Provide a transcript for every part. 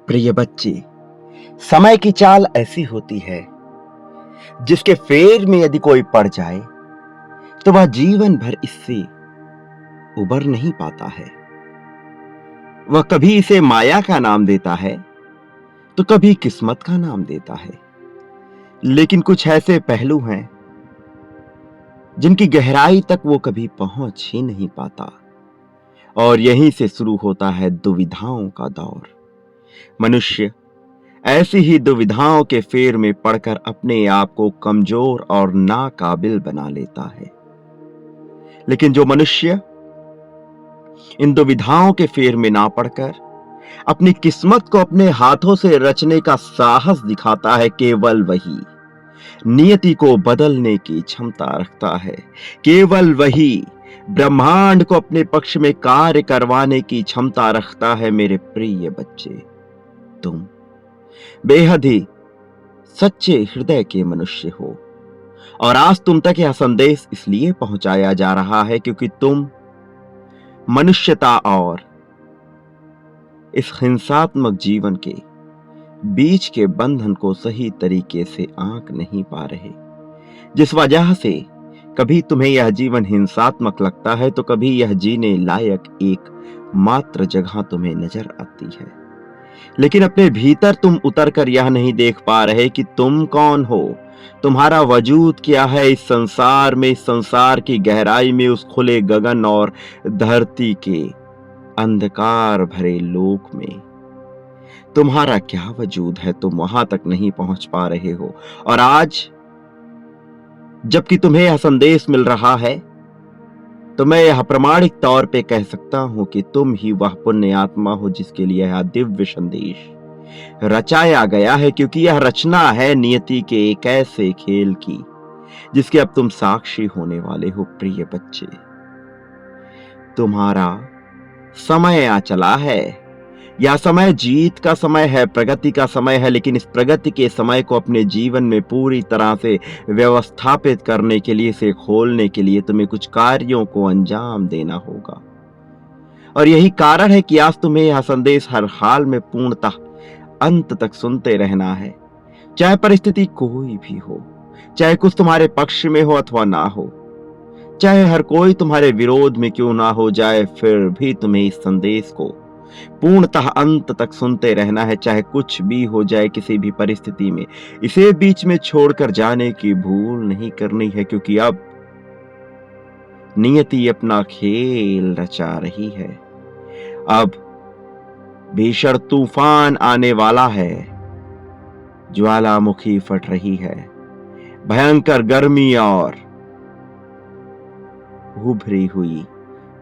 प्रिय बच्चे, समय की चाल ऐसी होती है जिसके फेर में यदि कोई पड़ जाए तो वह जीवन भर इससे उबर नहीं पाता है। वह कभी इसे माया का नाम देता है तो कभी किस्मत का नाम देता है। लेकिन कुछ ऐसे पहलू हैं जिनकी गहराई तक वो कभी पहुंच ही नहीं पाता, और यहीं से शुरू होता है दुविधाओं का दौर। मनुष्य ऐसी ही दुविधाओं के फेर में पड़कर अपने आप को कमजोर और नाकाबिल बना लेता है। लेकिन जो मनुष्य इन दुविधाओं के फेर में ना पड़कर अपनी किस्मत को अपने हाथों से रचने का साहस दिखाता है, केवल वही नियति को बदलने की क्षमता रखता है। केवल वही ब्रह्मांड को अपने पक्ष में कार्य करवाने की क्षमता रखता है। मेरे प्रिय बच्चे, तुम बेहद ही सच्चे हृदय के मनुष्य हो, और आज तुम तक यह संदेश इसलिए पहुंचाया जा रहा है क्योंकि तुम मनुष्यता और इस हिंसात्मक जीवन के बीच के बंधन को सही तरीके से आंक नहीं पा रहे, जिस वजह से कभी तुम्हें यह जीवन हिंसात्मक लगता है तो कभी यह जीने लायक एक मात्र जगह तुम्हें नजर आती है। लेकिन अपने भीतर तुम उतर कर यह नहीं देख पा रहे कि तुम कौन हो, तुम्हारा वजूद क्या है इस संसार में, इस संसार की गहराई में, उस खुले गगन और धरती के अंधकार भरे लोक में तुम्हारा क्या वजूद है। तुम वहां तक नहीं पहुंच पा रहे हो, और आज जबकि तुम्हें यह संदेश मिल रहा है तो मैं यह प्रमाणिक तौर पे कह सकता हूं कि तुम ही वह पुण्य आत्मा हो जिसके लिए यह दिव्य संदेश रचाया गया है, क्योंकि यह रचना है नियति के एक ऐसे खेल की जिसके अब तुम साक्षी होने वाले हो। प्रिय बच्चे, तुम्हारा समय आ चला है। यह समय जीत का समय है, प्रगति का समय है, लेकिन इस प्रगति के समय को अपने जीवन में पूरी तरह से व्यवस्थापित करने के लिए, इसे खोलने के लिए तुम्हें कुछ कार्यों को अंजाम देना होगा। और यही कारण है कि आज तुम्हें यह संदेश हर हाल में पूर्णतः अंत तक सुनते रहना है, चाहे परिस्थिति कोई भी हो, चाहे कुछ तुम्हारे पक्ष में हो अथवा ना हो, चाहे हर कोई तुम्हारे विरोध में क्यों ना हो जाए, फिर भी तुम्हें इस संदेश को पूर्णतः अंत तक सुनते रहना है। चाहे कुछ भी हो जाए, किसी भी परिस्थिति में इसे बीच में छोड़कर जाने की भूल नहीं करनी है, क्योंकि अब नियति अपना खेल रचा रही है। अब भीषण तूफान आने वाला है, ज्वालामुखी फट रही है, भयंकर गर्मी और उभरी हुई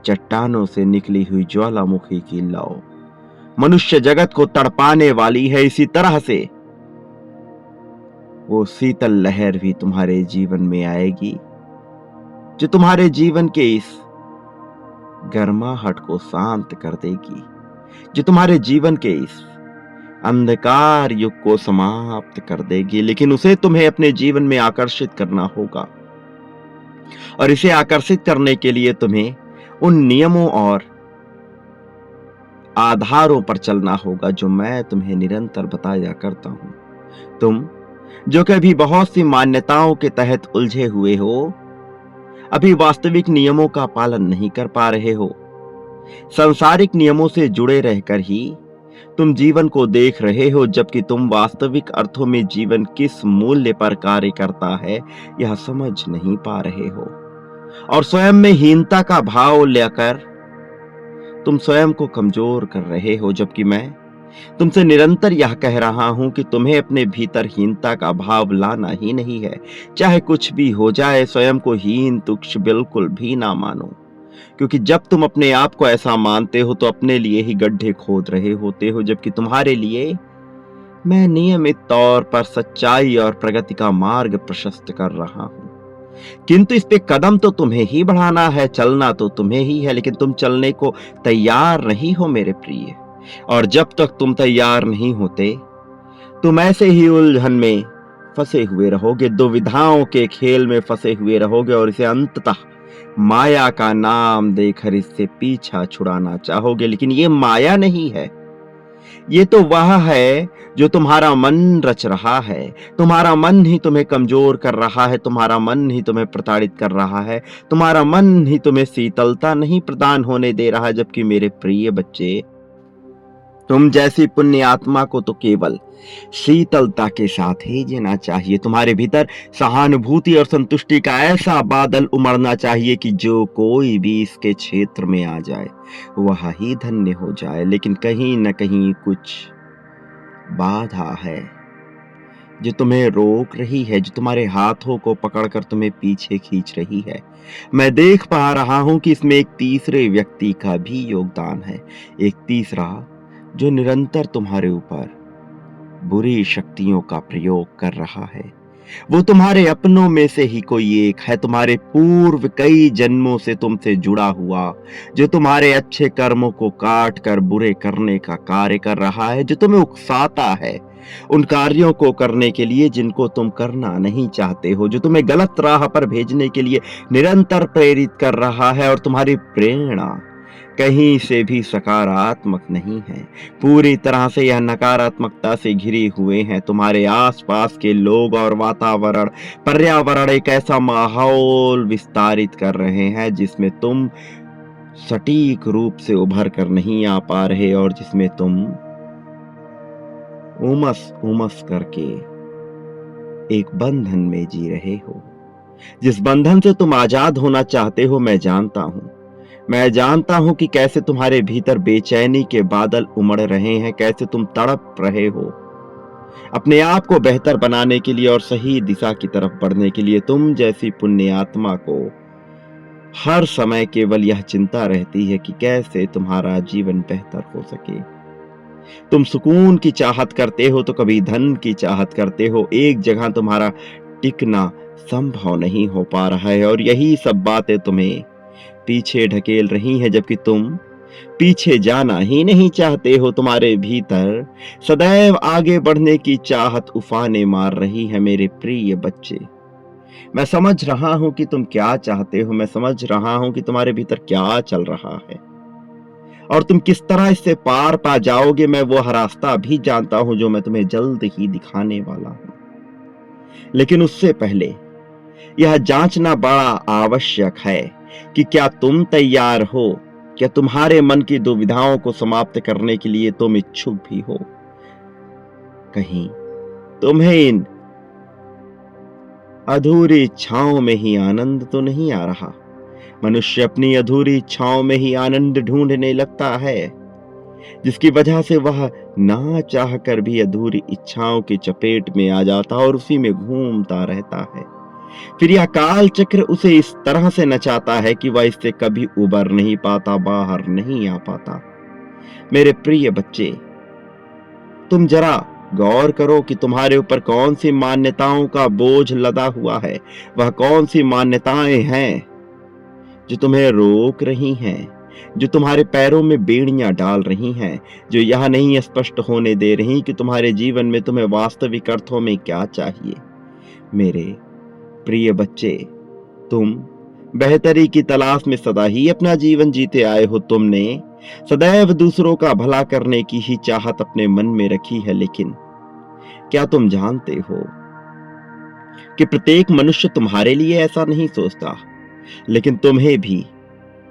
चट्टानों से निकली हुई ज्वालामुखी की लौ मनुष्य जगत को तड़पाने वाली है। इसी तरह से वो शीतल लहर भी तुम्हारे जीवन में आएगी जो तुम्हारे जीवन के इस गर्माहट को शांत कर देगी, जो तुम्हारे जीवन के इस अंधकार युग को समाप्त कर देगी। लेकिन उसे तुम्हें अपने जीवन में आकर्षित करना होगा, और इसे आकर्षित करने के लिए तुम्हें उन नियमों और आधारों पर चलना होगा जो मैं तुम्हें निरंतर बताया करता हूं। तुम जो कभी बहुत सी मान्यताओं के तहत उलझे हुए हो, अभी वास्तविक नियमों का पालन नहीं कर पा रहे हो। सांसारिक नियमों से जुड़े रहकर ही तुम जीवन को देख रहे हो, जबकि तुम वास्तविक अर्थों में जीवन किस मूल्य पर कार्य करता है यह समझ नहीं पा रहे हो, और स्वयं में हीनता का भाव लेकर तुम स्वयं को कमजोर कर रहे हो। जबकि मैं तुमसे निरंतर यह कह रहा हूं कि तुम्हें अपने भीतर हीनता का भाव लाना ही नहीं है। चाहे कुछ भी हो जाए, स्वयं को हीन तुच्छ बिल्कुल भी ना मानो, क्योंकि जब तुम अपने आप को ऐसा मानते हो तो अपने लिए ही गड्ढे खोद रहे होते हो। जबकि तुम्हारे लिए मैं नियमित तौर पर सच्चाई और प्रगति का मार्ग प्रशस्त कर रहा हूं, किंतु इस पे कदम तो तुम्हें ही बढ़ाना है, चलना तो तुम्हें ही है, लेकिन तुम चलने को तैयार नहीं हो मेरे प्रिय। और जब तक तुम तैयार नहीं होते तुम ऐसे ही उलझन में फंसे हुए रहोगे, दुविधाओं के खेल में फंसे हुए रहोगे, और इसे अंततः माया का नाम देकर इससे पीछा छुड़ाना चाहोगे। लेकिन ये माया नहीं है, ये तो वह है जो तुम्हारा मन रच रहा है। तुम्हारा मन ही तुम्हें कमजोर कर रहा है, तुम्हारा मन ही तुम्हें प्रताड़ित कर रहा है, तुम्हारा मन ही तुम्हें शीतलता नहीं प्रदान होने दे रहा है। जबकि मेरे प्रिय बच्चे, तुम जैसी पुण्य आत्मा को तो केवल शीतलता के साथ ही जीना चाहिए। तुम्हारे भीतर सहानुभूति और संतुष्टि का ऐसा बादल उमड़ना चाहिए कि जो कोई भी इसके क्षेत्र में आ जाए वह ही धन्य हो जाए। लेकिन कहीं न कहीं कुछ बाधा है जो तुम्हें रोक रही है, जो तुम्हारे हाथों को पकड़कर तुम्हें पीछे खींच रही है। मैं देख पा रहा हूं कि इसमें एक तीसरे व्यक्ति का भी योगदान है, एक तीसरा जो निरंतर तुम्हारे ऊपर बुरी शक्तियों का प्रयोग कर रहा है। वो तुम्हारे अपनों में से ही कोई एक है, तुम्हारे पूर्व कई जन्मों से तुमसे जुड़ा हुआ, जो तुम्हारे अच्छे कर्मों को काट कर बुरे करने का कार्य कर रहा है, जो तुम्हें उकसाता है उन कार्यों को करने के लिए जिनको तुम करना नहीं चाहते हो, जो तुम्हें गलत राह पर भेजने के लिए निरंतर प्रेरित कर रहा है। और तुम्हारी प्रेरणा कहीं से भी सकारात्मक नहीं है, पूरी तरह से यह नकारात्मकता से घिरे हुए हैं। तुम्हारे आसपास के लोग और वातावरण, पर्यावरण एक ऐसा माहौल विस्तारित कर रहे हैं जिसमें तुम सटीक रूप से उभर कर नहीं आ पा रहे, और जिसमें तुम उमस उमस करके एक बंधन में जी रहे हो। जिस बंधन से तुम आजाद होना चाहते हो, मैं जानता हूं कि कैसे तुम्हारे भीतर बेचैनी के बादल उमड़ रहे हैं, कैसे तुम तड़प रहे हो अपने आप को बेहतर बनाने के लिए और सही दिशा की तरफ बढ़ने के लिए। तुम जैसी पुण्य आत्मा को हर समय केवल यह चिंता रहती है कि कैसे तुम्हारा जीवन बेहतर हो सके। तुम सुकून की चाहत करते हो तो कभी धन की चाहत करते हो, एक जगह तुम्हारा टिकना संभव नहीं हो पा रहा है, और यही सब बातें तुम्हें पीछे ढकेल रही हैं, जबकि तुम पीछे जाना ही नहीं चाहते हो। तुम्हारे भीतर सदैव आगे बढ़ने की चाहत उफाने मार रही है। मेरे प्रिय बच्चे, मैं समझ रहा हूं कि तुम क्या चाहते हो, मैं समझ रहा हूं कि तुम्हारे भीतर क्या चल रहा है और तुम किस तरह इससे पार पा जाओगे। मैं वो रास्ता भी जानता हूं जो मैं तुम्हें जल्द ही दिखाने वाला हूं। लेकिन उससे पहले यह जांचना बड़ा आवश्यक है कि क्या तुम तैयार हो, क्या तुम्हारे मन की दुविधाओं को समाप्त करने के लिए तुम इच्छुक भी हो। कहीं तुम्हें इन अधूरी इच्छाओं में ही आनंद तो नहीं आ रहा। मनुष्य अपनी अधूरी इच्छाओं में ही आनंद ढूंढने लगता है, जिसकी वजह से वह ना चाह कर भी अधूरी इच्छाओं की चपेट में आ जाता और उसी में घूमता रहता है। फिर यह काल चक्र उसे इस तरह से नचाता है कि वह इससे कभी उबर नहीं पाता, बाहर नहीं आ पाता। मेरे प्रिय बच्चे, तुम जरा गौर करो कि तुम्हारे ऊपर कौन सी मान्यताओं का बोझ लदा हुआ है। वह कौन सी मान्यताएं हैं जो तुम्हें रोक रही हैं, जो तुम्हारे पैरों में बेड़ियां डाल रही हैं, जो यह नहीं स्पष्ट होने दे रही कि तुम्हारे जीवन में तुम्हें वास्तविक अर्थों में क्या चाहिए। मेरे प्रिय बच्चे, तुम बेहतरी की तलाश में सदा ही अपना जीवन जीते आए हो। तुमने सदैव दूसरों का भला करने की ही चाहत अपने मन में रखी है, लेकिन क्या तुम जानते हो कि प्रत्येक मनुष्य तुम्हारे लिए ऐसा नहीं सोचता। लेकिन तुम्हें भी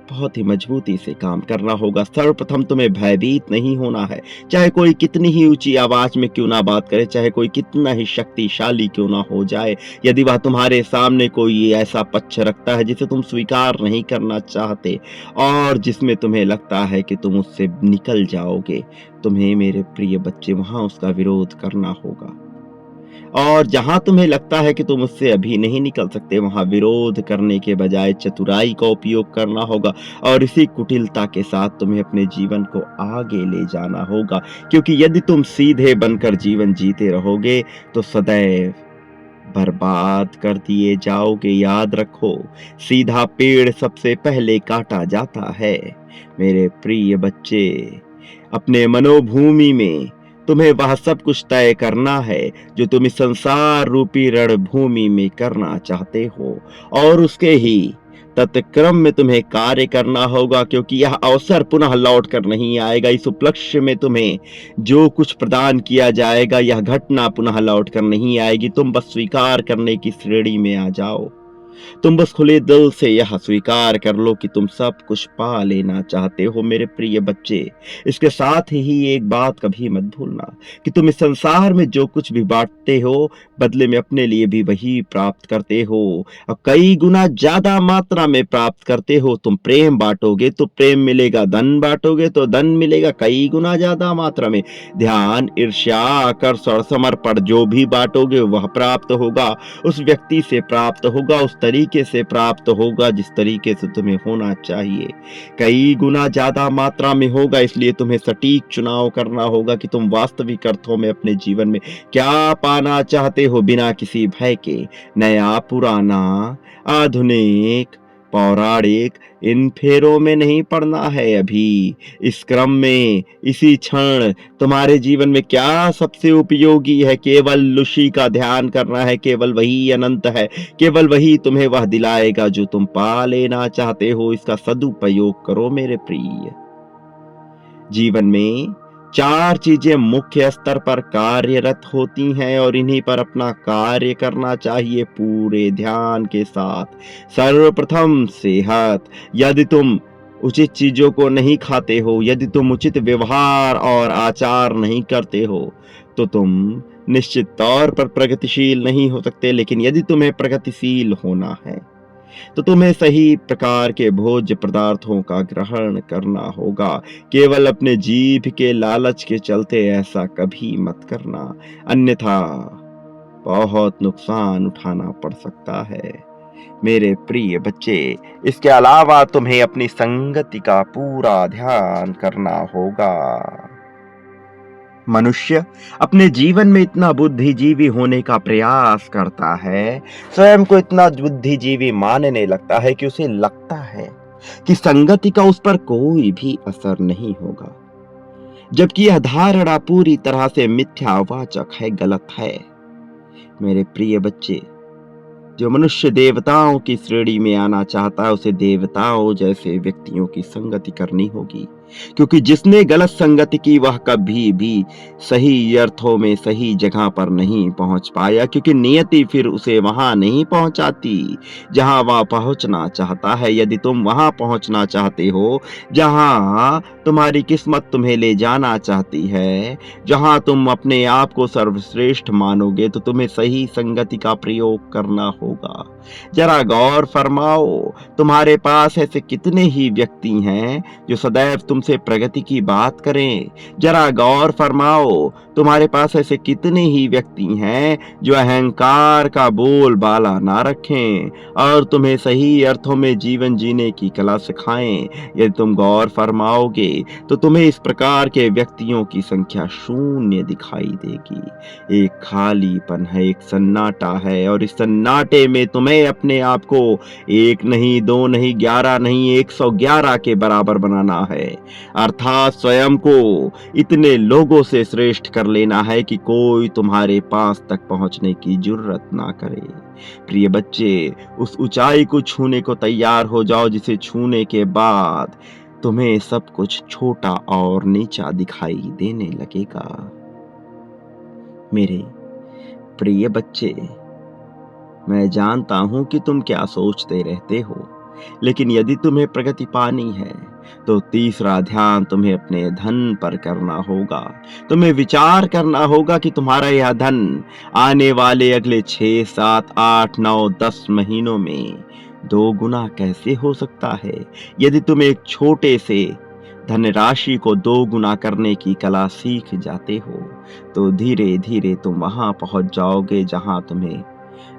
बहुत ही मजबूती से काम करना होगा। सर्वप्रथम तुम्हें भयभीत नहीं होना है, चाहे कोई कितनी ही ऊंची आवाज में क्यों ना बात करे, चाहे कोई कितना ही शक्तिशाली क्यों ना हो जाए। यदि वह तुम्हारे सामने कोई ऐसा पक्ष रखता है जिसे तुम स्वीकार नहीं करना चाहते और जिसमें तुम्हें लगता है कि तुम उससे निकल जाओगे, तुम्हें मेरे प्रिय बच्चे वहां उसका विरोध करना होगा। और जहां तुम्हें लगता है कि तुम उससे अभी नहीं निकल सकते, वहां विरोध करने के बजाय चतुराई का उपयोग करना होगा और इसी कुटिलता के साथ तुम्हें अपने जीवन को आगे ले जाना होगा। क्योंकि यदि तुम सीधे बनकर जीवन जीते रहोगे तो सदैव बर्बाद कर दिए जाओगे। याद रखो, सीधा पेड़ सबसे पहले काटा जाता है। मेरे प्रिय बच्चे, अपने मनोभूमि में तुम्हें वह सब कुछ तय करना है जो तुम इस संसार रूपी रणभूमि में करना चाहते हो, और उसके ही तत्क्रम में तुम्हें कार्य करना होगा, क्योंकि यह अवसर पुनः लौट कर नहीं आएगा। इस उपलक्ष्य में तुम्हें जो कुछ प्रदान किया जाएगा, यह घटना पुनः लौट कर नहीं आएगी। तुम बस स्वीकार करने की श्रेणी में आ जाओ। तुम बस खुले दिल से यह स्वीकार कर लो कि तुम सब कुछ पा लेना चाहते हो मेरे प्रिय बच्चे। इसके साथ ही एक बात कभी मत भूलना कि तुम इस संसार में जो कुछ भी बांटते हो, बदले में अपने लिए भी वही प्राप्त करते हो, और कई गुना ज्यादा मात्रा में प्राप्त करते हो। तुम प्रेम बांटोगे तो प्रेम मिलेगा, धन बांटोगे तो धन मिलेगा कई गुना ज्यादा मात्रा में। ध्यान, ईर्ष्या, आकर्षण, समर्पण जो भी बांटोगे वह प्राप्त होगा, उस व्यक्ति से प्राप्त होगा, उस तरीके से प्राप्त होगा जिस तरीके से तुम्हें होना चाहिए, कई गुना ज्यादा मात्रा में होगा। इसलिए तुम्हें सटीक चुनाव करना होगा कि तुम वास्तविक अर्थों में अपने जीवन में क्या पाना चाहते हो, बिना किसी भय के। नया, पुराना, आधुनिक, पौराणिक, इन फेरों में नहीं पड़ना है अभी। इस क्रम में, इसी क्षण तुम्हारे जीवन में क्या सबसे उपयोगी है, केवल उसी का ध्यान करना है। केवल वही अनंत है, केवल वही तुम्हें वह दिलाएगा जो तुम पा लेना चाहते हो। इसका सदुपयोग करो मेरे प्रिय। जीवन में 4 चीजें मुख्य स्तर पर कार्यरत होती हैं और इन्हीं पर अपना कार्य करना चाहिए पूरे ध्यान के साथ। सर्वप्रथम सेहत। यदि तुम उचित चीजों को नहीं खाते हो, यदि तुम उचित व्यवहार और आचार नहीं करते हो, तो तुम निश्चित तौर पर प्रगतिशील नहीं हो सकते। लेकिन यदि तुम्हें प्रगतिशील होना है, तो तुम्हें सही प्रकार के भोज्य पदार्थों का ग्रहण करना होगा। केवल अपने जीभ के लालच के चलते ऐसा कभी मत करना, अन्यथा बहुत नुकसान उठाना पड़ सकता है मेरे प्रिय बच्चे। इसके अलावा तुम्हें अपनी संगति का पूरा ध्यान करना होगा। मनुष्य अपने जीवन में इतना बुद्धिजीवी होने का प्रयास करता है, स्वयं को इतना बुद्धिजीवी मानने लगता है कि उसे लगता है कि संगति का उस पर कोई भी असर नहीं होगा, जबकि यह धारणा पूरी तरह से मिथ्यावाचक है, गलत है मेरे प्रिय बच्चे। जो मनुष्य देवताओं की श्रेणी में आना चाहता है, उसे देवताओं जैसे व्यक्तियों की संगति करनी होगी, क्योंकि जिसने गलत संगति की वह कभी भी सही अर्थों में सही जगह पर नहीं पहुंच पाया, क्योंकि नियति फिर उसे वहां नहीं पहुंचाती जहां वह पहुंचना चाहता है। यदि तुम वहां पहुंचना चाहते हो जहां तुम्हारी किस्मत तुम्हें ले जाना चाहती है, जहां तुम अपने आप को सर्वश्रेष्ठ मानोगे, तो तुम्हें सही संगति का प्रयोग करना होगा। जरा गौर फरमाओ, तुम्हारे पास ऐसे कितने ही व्यक्ति हैं जो सदैव तुमसे प्रगति की बात करें। जरा गौर फरमाओ, तुम्हारे पास ऐसे कितने ही व्यक्ति हैं जो अहंकार का बोलबाला ना रखें और तुम्हें सही अर्थों में जीवन जीने की कला सिखाएं। यदि तुम गौर फरमाओगे तो तुम्हें इस प्रकार के व्यक्तियों की संख्या शून्य दिखाई देगी। एक खालीपन है, एक सन्नाटा है, और इस सन्नाटे में तुम्हें अपने आप को 1 नहीं, 2 नहीं, 11 नहीं, 111 के बराबर बनाना है। अर्थात स्वयं को इतने लोगों से श्रेष्ठ कर लेना है कि कोई तुम्हारे पास तक पहुंचने की जुर्रत ना करे। प्रिय बच्चे, उस ऊंचाई को छूने को तैयार हो जाओ जिसे छूने के बाद तुम्हें सब कुछ छोटा और नीचा दिखाई देने लगेगा। मेरे प्रिय बच्चे, मैं जानता हूं कि तुम क्या सोचते रहते हो, लेकिन यदि तुम्हें प्रगति पानी है तो तीसरा ध्यान तुम्हें अपने धन पर करना होगा। तुम्हें विचार करना होगा कि तुम्हारा यह धन आने वाले अगले 6, 7, 8, 9, 10 महीनों में 2 गुना कैसे हो सकता है। यदि तुम एक छोटे से धनराशि को 2 गुना करने की कला सीख जाते हो, तो धीरे धीरे तुम वहां पहुंच जाओगे जहां तुम्हें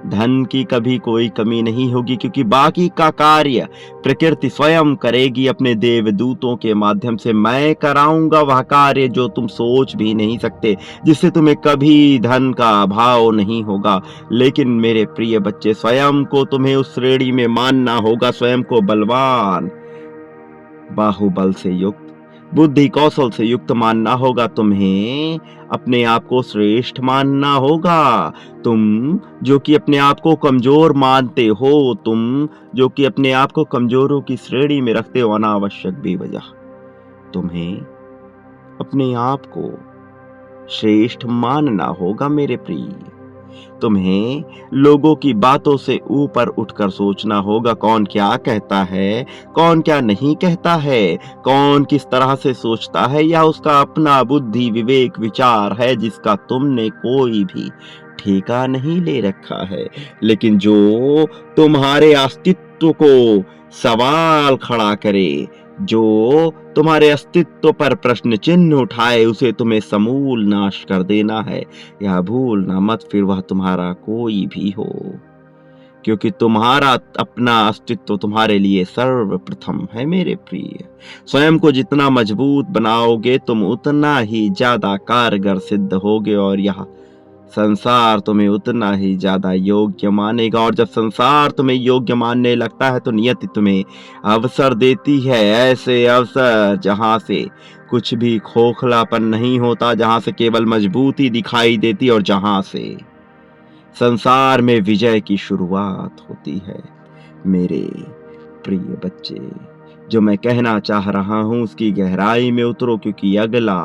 धन की कभी कोई कमी नहीं होगी, क्योंकि बाकी का कार्य प्रकृति स्वयं करेगी अपने देवदूतों के माध्यम से। मैं कराऊंगा वह कार्य जो तुम सोच भी नहीं सकते, जिससे तुम्हें कभी धन का अभाव नहीं होगा। लेकिन मेरे प्रिय बच्चे, स्वयं को तुम्हें उस श्रेणी में मानना होगा, स्वयं को बलवान, बाहुबल से युक्त, बुद्धि कौशल से युक्त मानना होगा, तुम्हें अपने आप को श्रेष्ठ मानना होगा। तुम जो कि अपने आप को कमजोर मानते हो, तुम जो कि अपने आप को कमजोरों की श्रेणी में रखते हो अनावश्यक बेवजह, तुम्हें अपने आप को श्रेष्ठ मानना होगा मेरे प्रिय। तुम्हें लोगों की बातों से ऊपर उठकर सोचना होगा, कौन क्या कहता है, कौन क्या नहीं कहता है, कौन किस तरह से सोचता है, या उसका अपना बुद्धि विवेक विचार है जिसका तुमने कोई भी ठेका नहीं ले रखा है। लेकिन जो तुम्हारे अस्तित्व को सवाल खड़ा करे, जो तुम्हारे अस्तित्व पर प्रश्न चिन्ह उठाए, उसे तुम्हें समूल नाश कर देना है। यह भूलना मत फिर वह तुम्हारा कोई भी हो, क्योंकि तुम्हारा अपना अस्तित्व तुम्हारे लिए सर्वप्रथम है मेरे प्रिय। स्वयं को जितना मजबूत बनाओगे तुम उतना ही ज्यादा कारगर सिद्ध होगे, और यह संसार तुम्हें उतना ही ज्यादा योग्य मानेगा। और जब संसार तुम्हें योग्य मानने लगता है तो नियति तुम्हें अवसर देती है, ऐसे अवसर जहां से कुछ भी खोखलापन नहीं होता, जहां से केवल मजबूती दिखाई देती, और जहां से संसार में विजय की शुरुआत होती है। मेरे प्रिय बच्चे, जो मैं कहना चाह रहा हूं उसकी गहराई में उतरो, क्योंकि अगला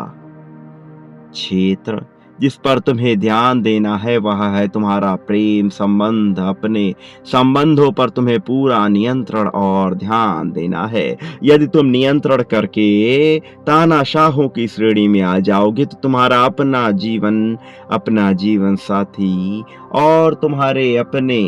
क्षेत्र जिस पर तुम्हें ध्यान देना है वह है तुम्हारा प्रेम संबंध। अपने संबंधों पर तुम्हें पूरा नियंत्रण और ध्यान देना है। यदि तुम नियंत्रण करके तानाशाहों की श्रेणी में आ जाओगे तो तुम्हारा अपना जीवन साथी और तुम्हारे अपने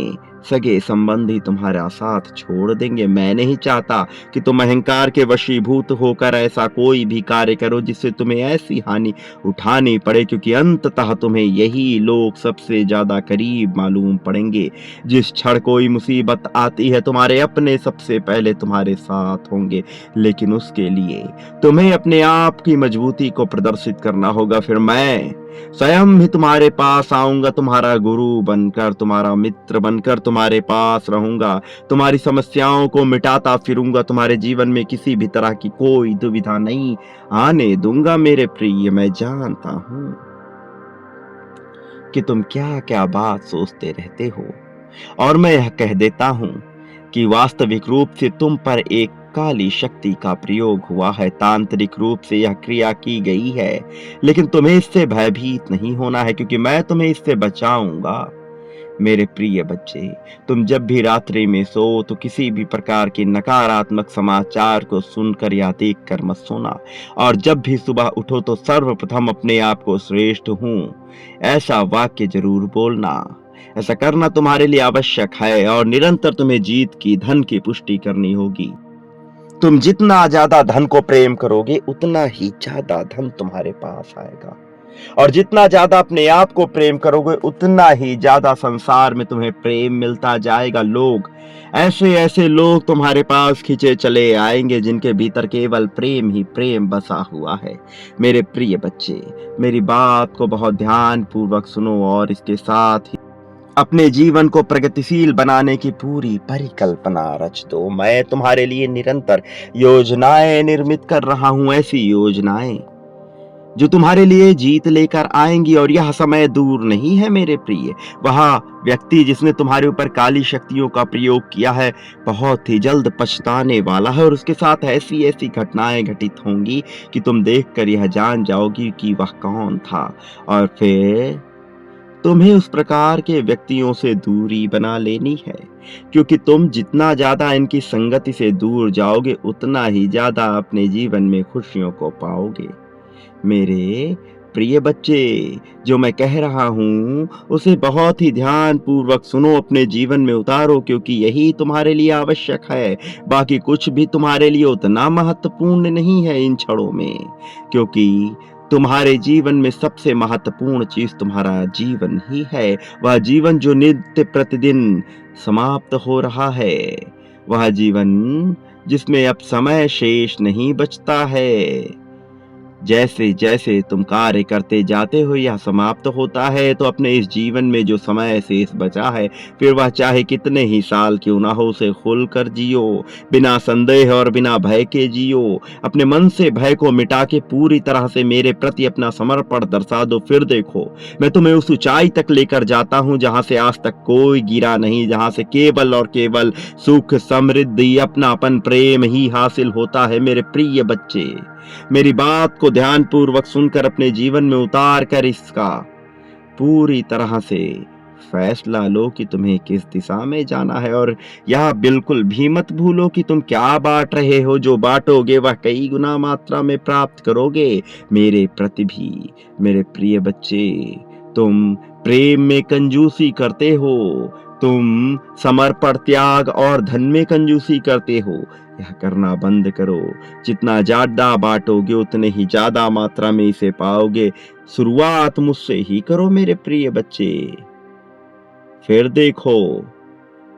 सगे संबंधी तुम्हारा साथ छोड़ देंगे। मैं नहीं चाहता कि तुम अहंकार के वशीभूत होकर ऐसा कोई भी कार्य करो जिससे तुम्हें ऐसी हानि उठानी पड़े, क्योंकि अंततः तुम्हें यही लोग सबसे ज्यादा करीब मालूम पड़ेंगे। जिस क्षण कोई मुसीबत आती है तुम्हारे अपने सबसे पहले तुम्हारे साथ होंगे, लेकिन उसके लिए तुम्हें अपने आप की मजबूती को प्रदर्शित करना होगा। फिर मैं स्वयं भी तुम्हारे पास आऊंगा, तुम्हारा गुरु बनकर, तुम्हारा मित्र बनकर तुम्हारे पास रहूंगा, तुम्हारी समस्याओं को मिटाता फिरूंगा, तुम्हारे जीवन में किसी भी तरह की कोई दुविधा नहीं आने दूंगा मेरे प्रिय। मैं जानता हूं कि तुम क्या क्या बात सोचते रहते हो, और मैं यह कह देता हूं कि वास्तविक रूप से तुम पर एक काली शक्ति का प्रयोग हुआ है। तांत्रिक रूप से यह क्रिया की गई है, लेकिन तुम्हें इससे भयभीत नहीं होना है, क्योंकि मैं तुम्हें इससे बचाऊंगा मेरे प्रिय बच्चे। तुम जब भी रात्रि में सो तो किसी भी प्रकार के नकारात्मक समाचार को सुनकर या देखकर मत सोना, और जब भी सुबह उठो तो सर्वप्रथम अपने आप को श्रेष्ठ हूं ऐसा वाक्य जरूर बोलना। ऐसा करना तुम्हारे लिए आवश्यक है, और निरंतर तुम्हें जीत की धन की पुष्टि करनी होगी। तुम जितना ज्यादा धन को प्रेम करोगे उतना ही ज्यादा धन तुम्हारे पास आएगा, और जितना ज्यादा अपने आप को प्रेम करोगे उतना ही ज्यादा संसार में तुम्हें प्रेम मिलता जाएगा। लोग ऐसे ऐसे लोग तुम्हारे पास खींचे चले आएंगे जिनके भीतर केवल प्रेम ही प्रेम बसा हुआ है। मेरे प्रिय बच्चे, मेरी बात को बहुत ध्यान पूर्वक सुनो, और इसके साथ ही अपने जीवन को प्रगतिशील बनाने की पूरी परिकल्पना रच दो। मैं तुम्हारे लिए निरंतर योजनाएं निर्मित कर रहा हूं, ऐसी योजनाएं जो तुम्हारे लिए जीत लेकर आएंगी, और यह समय दूर नहीं है मेरे प्रिय। वह व्यक्ति जिसने तुम्हारे ऊपर काली शक्तियों का प्रयोग किया है बहुत ही जल्द पछताने वाला है, और उसके साथ ऐसी ऐसी घटनाएं घटित होंगी कि तुम देखकर यह जान जाओगी कि वह कौन था, और फिर तुम्हें उस प्रकार के व्यक्तियों से दूरी बना लेनी है, क्योंकि तुम जितना ज्यादा इनकी संगति से दूर जाओगे उतना ही ज्यादा अपने जीवन में खुशियों को पाओगे। मेरे प्रिय बच्चे, जो मैं कह रहा हूं उसे बहुत ही ध्यान पूर्वक सुनो, अपने जीवन में उतारो, क्योंकि यही तुम्हारे लिए आवश्यक है। बाकी कुछ भी तुम्हारे लिए उतना महत्वपूर्ण नहीं है इन क्षणों में, क्योंकि तुम्हारे जीवन में सबसे महत्वपूर्ण चीज तुम्हारा जीवन ही है। वह जीवन जो नित्य प्रतिदिन समाप्त हो रहा है, वह जीवन जिसमें अब समय शेष नहीं बचता है। जैसे जैसे तुम कार्य करते जाते हो यह समाप्त होता है, तो अपने इस जीवन में जो समय शेष बचा है, फिर वह चाहे कितने ही साल क्यों ना हो, उसे खुलकर जियो, बिना संदेह और बिना भय के जियो। अपने मन से भय को मिटा के पूरी तरह से मेरे प्रति अपना समर्पण दर्शा दो। फिर देखो, मैं तुम्हें उस ऊंचाई तक लेकर जाता हूं जहां से आज तक कोई गिरा नहीं, जहां से केवल और केवल सुख, समृद्धि, अपनापन, प्रेम ही हासिल होता है। मेरे प्रिय बच्चे, मेरी बात को ध्यानपूर्वक सुनकर अपने जीवन में उतार कर इसका पूरी तरह से फैसला लो कि तुम्हें किस दिशा में जाना है। और यह बिल्कुल भी मत भूलो कि तुम क्या बांट रहे हो। जो बांटोगे वह कई गुना मात्रा में प्राप्त करोगे। मेरे प्रति भी मेरे प्रिय बच्चे, तुम प्रेम में कंजूसी करते हो, तुम समर्पण, त्याग और धन में कंजूसी करते हो। यह करना बंद करो। जितना ज्यादा बांटोगे उतने ही ज्यादा मात्रा में इसे पाओगे। शुरुआत मुझसे ही करो मेरे प्रिय बच्चे। फिर देखो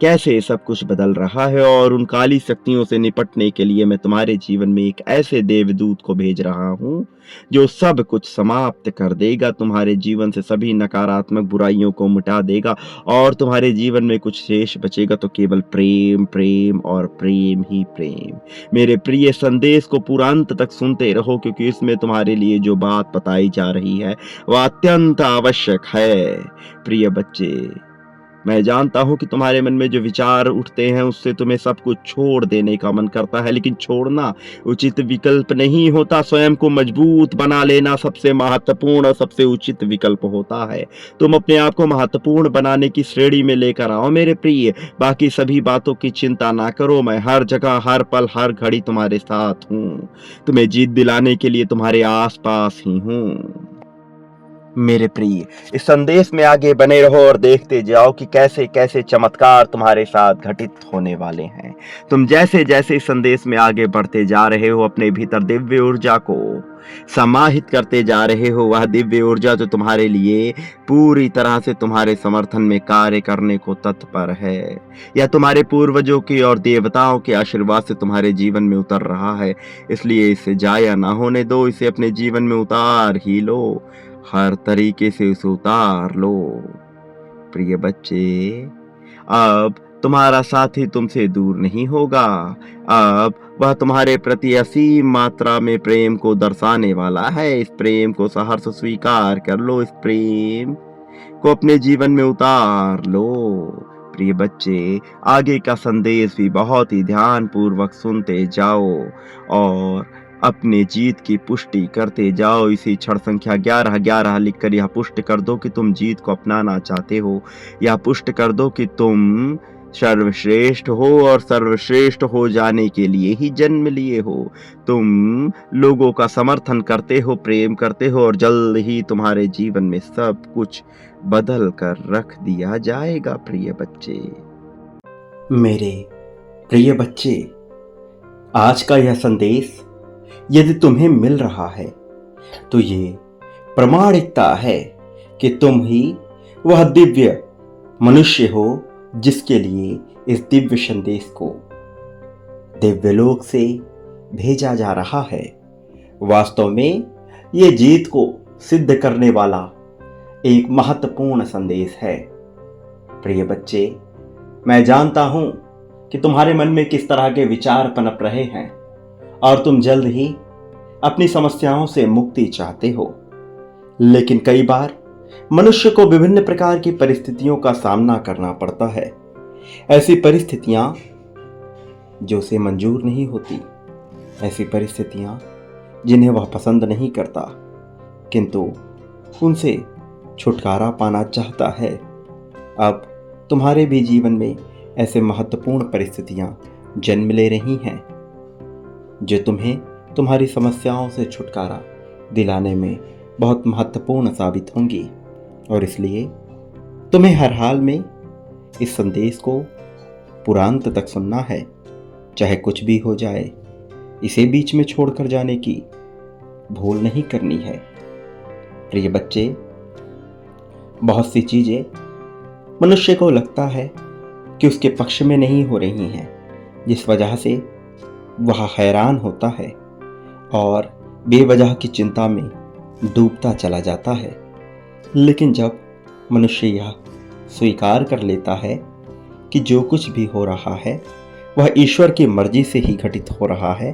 कैसे सब कुछ बदल रहा है। और उन काली शक्तियों से निपटने के लिए मैं तुम्हारे जीवन में एक ऐसे देवदूत को भेज रहा हूं जो सब कुछ समाप्त कर देगा। तुम्हारे जीवन से सभी नकारात्मक बुराइयों को मिटा देगा और तुम्हारे जीवन में कुछ शेष बचेगा तो केवल प्रेम, प्रेम और प्रेम ही प्रेम। मेरे प्रिय संदेश को पूरा अंत तक सुनते रहो, क्योंकि इसमें तुम्हारे लिए जो बात बताई जा रही है वह अत्यंत आवश्यक है। प्रिय बच्चे, मैं जानता हूं कि तुम्हारे मन में जो विचार उठते हैं उससे तुम्हें सब कुछ छोड़ देने का मन करता है, लेकिन छोड़ना उचित विकल्प नहीं होता। स्वयं को मजबूत बना लेना सबसे महत्वपूर्ण और सबसे उचित विकल्प होता है। तुम अपने आप को महत्वपूर्ण बनाने की श्रेणी में लेकर आओ मेरे प्रिय। बाकी सभी बातों की चिंता ना करो। मैं हर जगह, हर पल, हर घड़ी तुम्हारे साथ हूं। तुम्हें जीत दिलाने के लिए तुम्हारे आसपास ही हूं। मेरे प्रिय, इस संदेश में आगे बने रहो और देखते जाओ कि कैसे कैसे चमत्कार तुम्हारे साथ घटित होने वाले हैं। तुम जैसे जैसे इस संदेश में आगे बढ़ते जा रहे हो, अपने भीतर दिव्य ऊर्जा को समाहित करते जा रहे हो। वह दिव्य ऊर्जा जो तुम्हारे लिए पूरी तरह से तुम्हारे समर्थन में कार्य करने को तत्पर है, या तुम्हारे पूर्वजों की और देवताओं के आशीर्वाद से तुम्हारे जीवन में उतर रहा है। इसलिए इसे जाया ना होने दो, इसे अपने जीवन में उतार ही लो। हर तरीके से उसे उतार लो। प्रिय बच्चे, अब तुम्हारा साथी तुमसे दूर नहीं होगा। अब वह तुम्हारे प्रति असीम मात्रा में प्रेम को दर्शाने वाला है। इस प्रेम को सहर्ष स्वीकार कर लो। इस प्रेम को अपने जीवन में उतार लो। प्रिय बच्चे, आगे का संदेश भी बहुत ही ध्यान पूर्वक सुनते जाओ और अपने जीत की पुष्टि करते जाओ। इसी क्षण संख्या 1111 लिखकर यह पुष्ट कर दो कि तुम जीत को अपनाना चाहते हो। यह पुष्ट कर दो कि तुम सर्वश्रेष्ठ हो और सर्वश्रेष्ठ हो जाने के लिए ही जन्म लिए हो। तुम लोगों का समर्थन करते हो, प्रेम करते हो और जल्द ही तुम्हारे जीवन में सब कुछ बदल कर रख दिया जाएगा। प्रिय बच्चे, मेरे प्रिय बच्चे, आज का यह संदेश यदि तुम्हें मिल रहा है तो ये प्रमाणिकता है कि तुम ही वह दिव्य मनुष्य हो जिसके लिए इस दिव्य संदेश को दिव्यलोक से भेजा जा रहा है। वास्तव में ये जीत को सिद्ध करने वाला एक महत्वपूर्ण संदेश है। प्रिय बच्चे, मैं जानता हूं कि तुम्हारे मन में किस तरह के विचार पनप रहे हैं और तुम जल्द ही अपनी समस्याओं से मुक्ति चाहते हो। लेकिन कई बार मनुष्य को विभिन्न प्रकार की परिस्थितियों का सामना करना पड़ता है। ऐसी परिस्थितियां जो उसे मंजूर नहीं होती, ऐसी परिस्थितियां जिन्हें वह पसंद नहीं करता, किंतु उनसे छुटकारा पाना चाहता है। अब तुम्हारे भी जीवन में ऐसे महत्वपूर्ण परिस्थितियां जन्म ले रही हैं जो तुम्हें तुम्हारी समस्याओं से छुटकारा दिलाने में बहुत महत्वपूर्ण साबित होंगी। और इसलिए तुम्हें हर हाल में इस संदेश को पूरा अंत तक सुनना है, चाहे कुछ भी हो जाए। इसे बीच में छोड़कर जाने की भूल नहीं करनी है। प्रिय बच्चे, बहुत सी चीजें मनुष्य को लगता है कि उसके पक्ष में नहीं हो रही हैं, जिस वजह से वह हैरान होता है और बेवजह की चिंता में डूबता चला जाता है। लेकिन जब मनुष्य यह स्वीकार कर लेता है कि जो कुछ भी हो रहा है वह ईश्वर की मर्जी से ही घटित हो रहा है,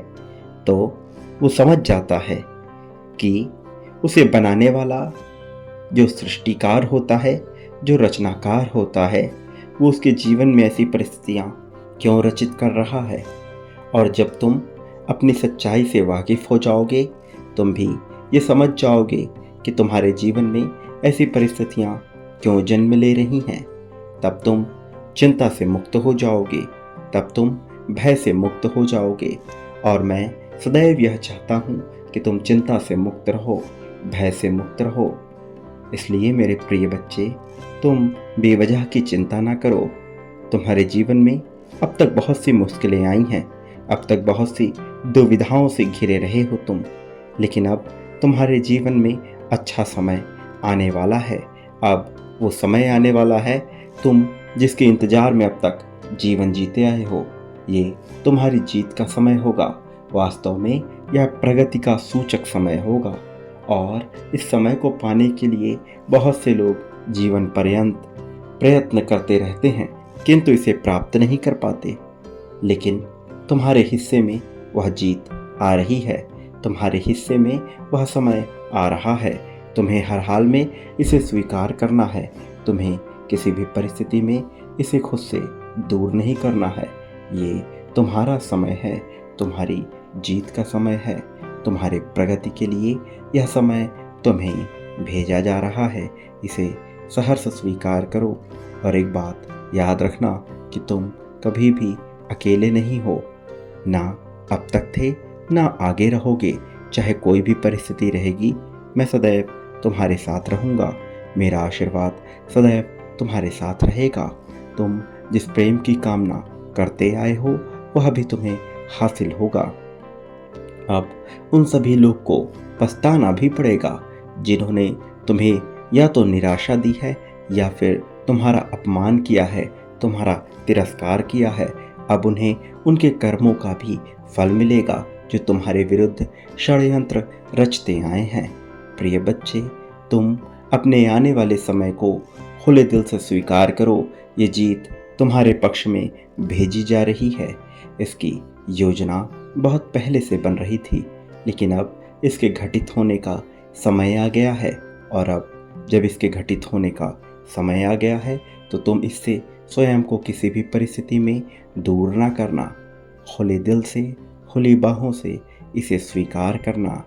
तो वो समझ जाता है कि उसे बनाने वाला जो सृष्टिकार होता है, जो रचनाकार होता है, वो उसके जीवन में ऐसी परिस्थितियां क्यों रचित कर रहा है। और जब तुम अपनी सच्चाई से वाकिफ हो जाओगे, तुम भी ये समझ जाओगे कि तुम्हारे जीवन में ऐसी परिस्थितियां क्यों जन्म ले रही हैं। तब तुम चिंता से मुक्त हो जाओगे, तब तुम भय से मुक्त हो जाओगे। और मैं सदैव यह चाहता हूँ कि तुम चिंता से मुक्त रहो, भय से मुक्त रहो। इसलिए मेरे प्रिय बच्चे, तुम बेवजह की चिंता ना करो। तुम्हारे जीवन में अब तक बहुत सी मुश्किलें आई हैं, अब तक बहुत सी दुविधाओं से घिरे रहे हो तुम, लेकिन अब तुम्हारे जीवन में अच्छा समय आने वाला है। अब वो समय आने वाला है तुम जिसके इंतजार में अब तक जीवन जीते आए हो। ये तुम्हारी जीत का समय होगा। वास्तव में यह प्रगति का सूचक समय होगा। और इस समय को पाने के लिए बहुत से लोग जीवन पर्यंत प्रयत्न करते रहते हैं, किंतु इसे प्राप्त नहीं कर पाते। लेकिन तुम्हारे हिस्से में वह जीत आ रही है, तुम्हारे हिस्से में वह समय आ रहा है। तुम्हें हर हाल में इसे स्वीकार करना है। तुम्हें किसी भी परिस्थिति में इसे खुद से दूर नहीं करना है। ये तुम्हारा समय है, तुम्हारी जीत का समय है, तुम्हारे प्रगति के लिए यह समय तुम्हें भेजा जा रहा है। इसे सहर्ष स्वीकार करो। और एक बात याद रखना कि तुम कभी भी अकेले नहीं हो, ना अब तक थे ना आगे रहोगे। चाहे कोई भी परिस्थिति रहेगी, मैं सदैव तुम्हारे साथ रहूँगा। मेरा आशीर्वाद सदैव तुम्हारे साथ रहेगा। तुम जिस प्रेम की कामना करते आए हो वह भी तुम्हें हासिल होगा। अब उन सभी लोग को पछताना भी पड़ेगा जिन्होंने तुम्हें या तो निराशा दी है या फिर तुम्हारा अपमान किया है, तुम्हारा तिरस्कार किया है। अब उन्हें उनके कर्मों का भी फल मिलेगा जो तुम्हारे विरुद्ध षड्यंत्र रचते आए हैं। प्रिय बच्चे, तुम अपने आने वाले समय को खुले दिल से स्वीकार करो। ये जीत तुम्हारे पक्ष में भेजी जा रही है। इसकी योजना बहुत पहले से बन रही थी, लेकिन अब इसके घटित होने का समय आ गया है। और अब जब इसके घटित होने का समय आ गया है तो तुम इससे स्वयं को किसी भी परिस्थिति में दूर ना करना। खुले दिल से, खुली बाहों से इसे स्वीकार करना।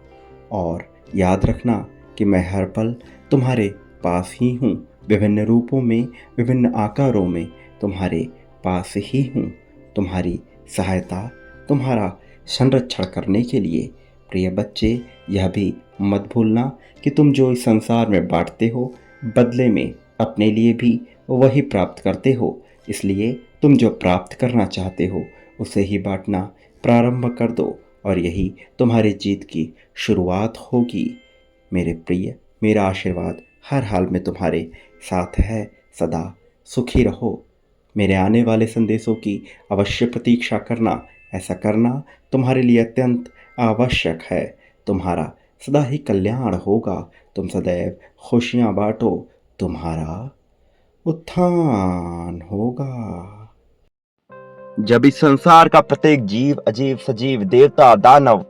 और याद रखना कि मैं हर पल तुम्हारे पास ही हूँ, विभिन्न रूपों में, विभिन्न आकारों में तुम्हारे पास ही हूँ, तुम्हारी सहायता, तुम्हारा संरक्षण करने के लिए। प्रिय बच्चे, यह भी मत भूलना कि तुम जो इस संसार में बांटते हो, बदले में अपने लिए भी वही प्राप्त करते हो। इसलिए तुम जो प्राप्त करना चाहते हो उसे ही बांटना प्रारंभ कर दो, और यही तुम्हारी जीत की शुरुआत होगी। मेरे प्रिय, मेरा आशीर्वाद हर हाल में तुम्हारे साथ है। सदा सुखी रहो। मेरे आने वाले संदेशों की अवश्य प्रतीक्षा करना। ऐसा करना तुम्हारे लिए अत्यंत आवश्यक है। तुम्हारा सदा ही कल्याण होगा। तुम सदैव खुशियां बांटो, तुम्हारा उत्थान होगा। जब इस संसार का प्रत्येक जीव, अजीव, सजीव, देवता, दानव,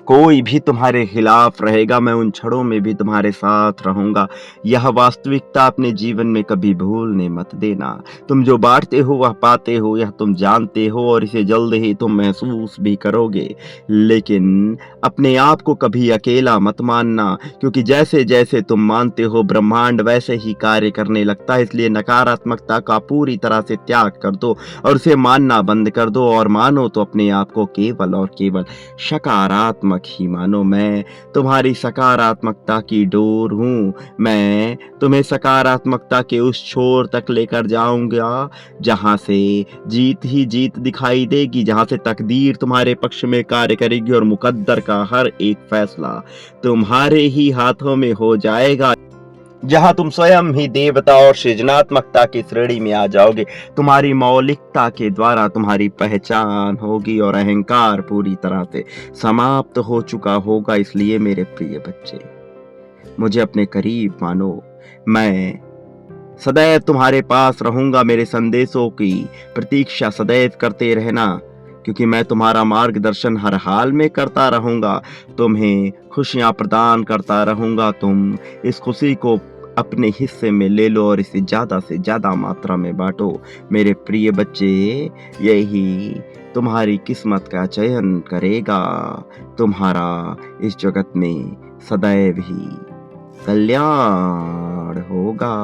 कोई भी तुम्हारे खिलाफ रहेगा, मैं उन क्षणों में भी तुम्हारे साथ रहूंगा। यह वास्तविकता अपने जीवन में कभी भूलने मत देना। तुम जो बांटते हो वह पाते हो, यह तुम जानते हो, और इसे जल्द ही तुम महसूस भी करोगे। लेकिन अपने आप को कभी अकेला मत मानना, क्योंकि जैसे जैसे तुम मानते हो ब्रह्मांड वैसे ही कार्य करने लगता है। इसलिए नकारात्मकता का पूरी तरह से त्याग कर दो और उसे मानना बंद कर दो, और मानो तो अपने आप को केवल और केवल सकारात्मक ही मानो। मैं तुम्हारी सकारात्मकता की डोर हूँ। मैं तुम्हें सकारात्मकता के उस छोर तक लेकर जाऊंगा जहां से जीत ही जीत दिखाई देगी, जहां से तकदीर तुम्हारे पक्ष में कार्य करेगी और मुकद्दर का हर एक फैसला तुम्हारे ही हाथों में हो जाएगा। जहां तुम स्वयं ही देवता और सृजनात्मकता की श्रेणी में आ जाओगे। तुम्हारी मौलिकता के द्वारा तुम्हारी पहचान होगी और अहंकार पूरी तरह से समाप्त हो चुका होगा। इसलिए मेरे प्रिय बच्चे, मुझे अपने करीब मानो। मैं सदैव तुम्हारे पास रहूंगा। मेरे संदेशों की प्रतीक्षा सदैव करते रहना, क्योंकि मैं तुम्हारा मार्गदर्शन हर हाल में करता रहूंगा। तुम्हें खुशियां प्रदान करता रहूंगा। तुम इस खुशी को अपने हिस्से में ले लो और इसे ज़्यादा से ज़्यादा मात्रा में बांटो। मेरे प्रिय बच्चे, यही तुम्हारी किस्मत का चयन करेगा। तुम्हारा इस जगत में सदैव ही कल्याण होगा।